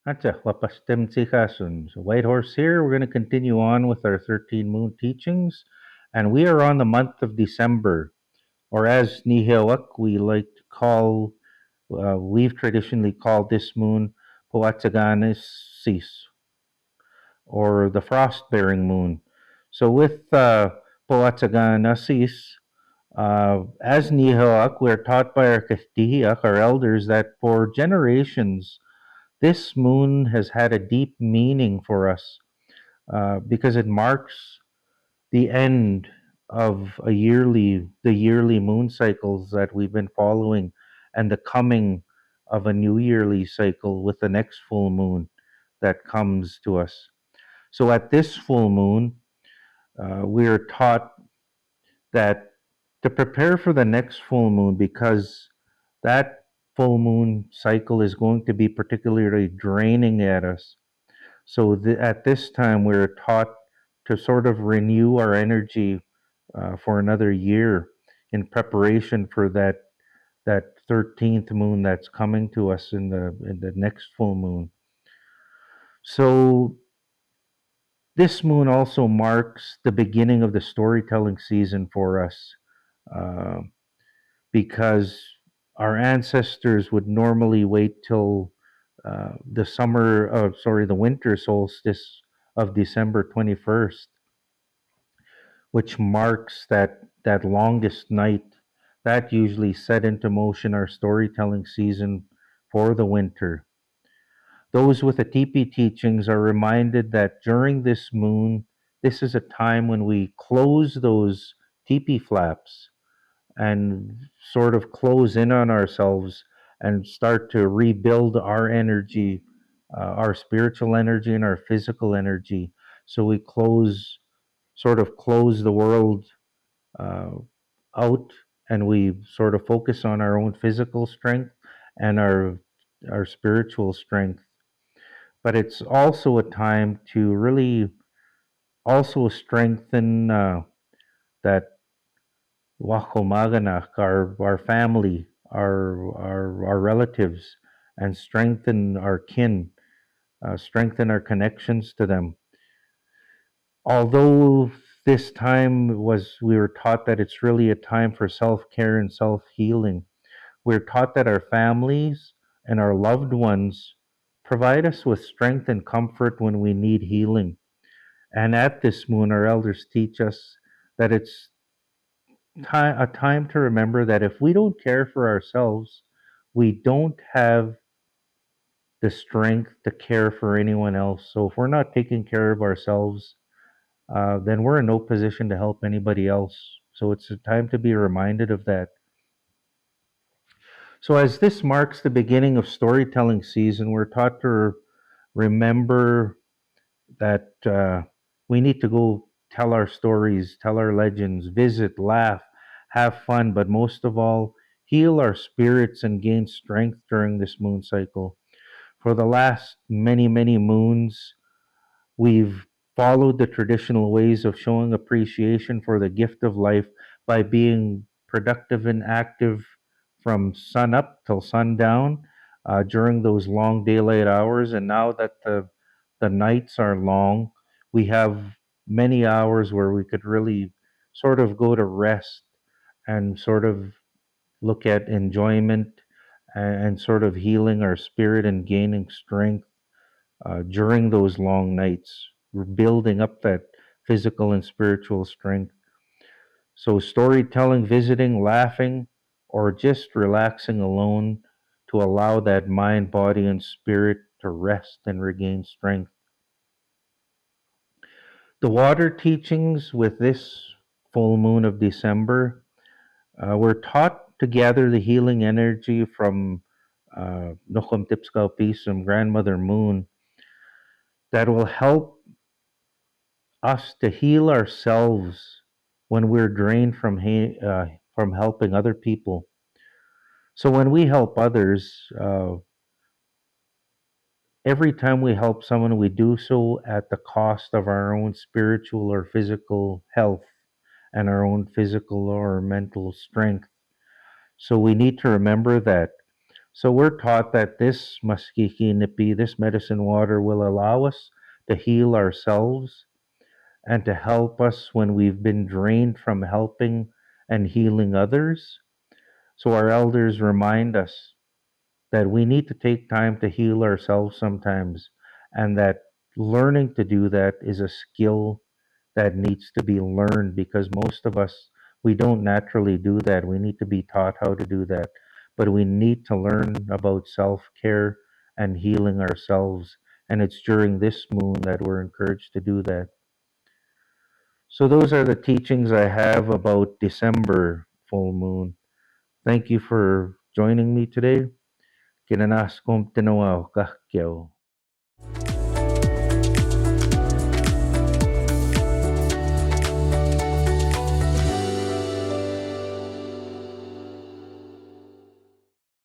Atcha, wapastem tsikasun. So White Horse here. We're going to continue on with our 13 moon teachings. And we are on the month of December, or as Nihilak, we've traditionally called this moon Poatsaganis Sis, or the frost bearing moon. So with Poatsaganas, as Nihilak, we're taught by our Kahtihiak, our elders, that for generations, this moon has had a deep meaning for us because it marks the end of the yearly moon cycles that we've been following, and the coming of a new yearly cycle with the next full moon that comes to us. So at this full moon, we are taught that to prepare for the next full moon, because that full moon cycle is going to be particularly draining at us. So at this time, we're taught to sort of renew our energy for another year in preparation for that 13th moon that's coming to us in the next full moon. So this moon also marks the beginning of the storytelling season for us, uh, because our ancestors would normally wait till the winter solstice of December 21st, which marks that longest night. That usually set into motion our storytelling season for the winter. Those with the TP teachings are reminded that during this moon, this is a time when we close those TP flaps and sort of close in on ourselves and start to rebuild our energy, our spiritual energy and our physical energy. So we close the world uh, out, and we sort of focus on our own physical strength and our spiritual strength. But it's also a time to really also strengthen that wakomaganak, our family, our relatives, and strengthen our kin, strengthen our connections to them. Although this time we were taught that it's really a time for self care and self healing. We're taught that our families and our loved ones provide us with strength and comfort when we need healing. And at this moon, our elders teach us that it's a time to remember that if we don't care for ourselves, we don't have the strength to care for anyone else. So if we're not taking care of ourselves, then we're in no position to help anybody else. So it's a time to be reminded of that. So as this marks the beginning of storytelling season, we're taught to remember that we need to go tell our stories, tell our legends, visit, laugh, have fun, but most of all, heal our spirits and gain strength during this moon cycle. For the last many, many moons, we've followed the traditional ways of showing appreciation for the gift of life by being productive and active from sun up till sundown during those long daylight hours. And now that the nights are long, we have many hours where we could really sort of go to rest and sort of look at enjoyment and sort of healing our spirit and gaining strength during those long nights. We're building up that physical and spiritual strength. So, storytelling, visiting, laughing, or just relaxing alone to allow that mind, body, and spirit to rest and regain strength. The water teachings with this full moon of December, we're taught to gather the healing energy from Nochum Tipskau Pisum, Grandmother Moon, that will help us to heal ourselves when we're drained from helping other people. So when we help others, every time we help someone, we do so at the cost of our own spiritual or physical health and our own physical or mental strength. So we need to remember that So we're taught that this maskiki this medicine water, will allow us to heal ourselves and to help us when we've been drained from helping and healing others. So our elders remind us that we need to take time to heal ourselves sometimes, and that learning to do that is a skill that needs to be learned, because most of us, we don't naturally do that. We need to be taught how to do that, but we need to learn about self-care and healing ourselves, and it's during this moon that we're encouraged to do that. So those are the teachings I have about December full moon. Thank you for joining me today. Kinanas kong tinawa kahkyaw.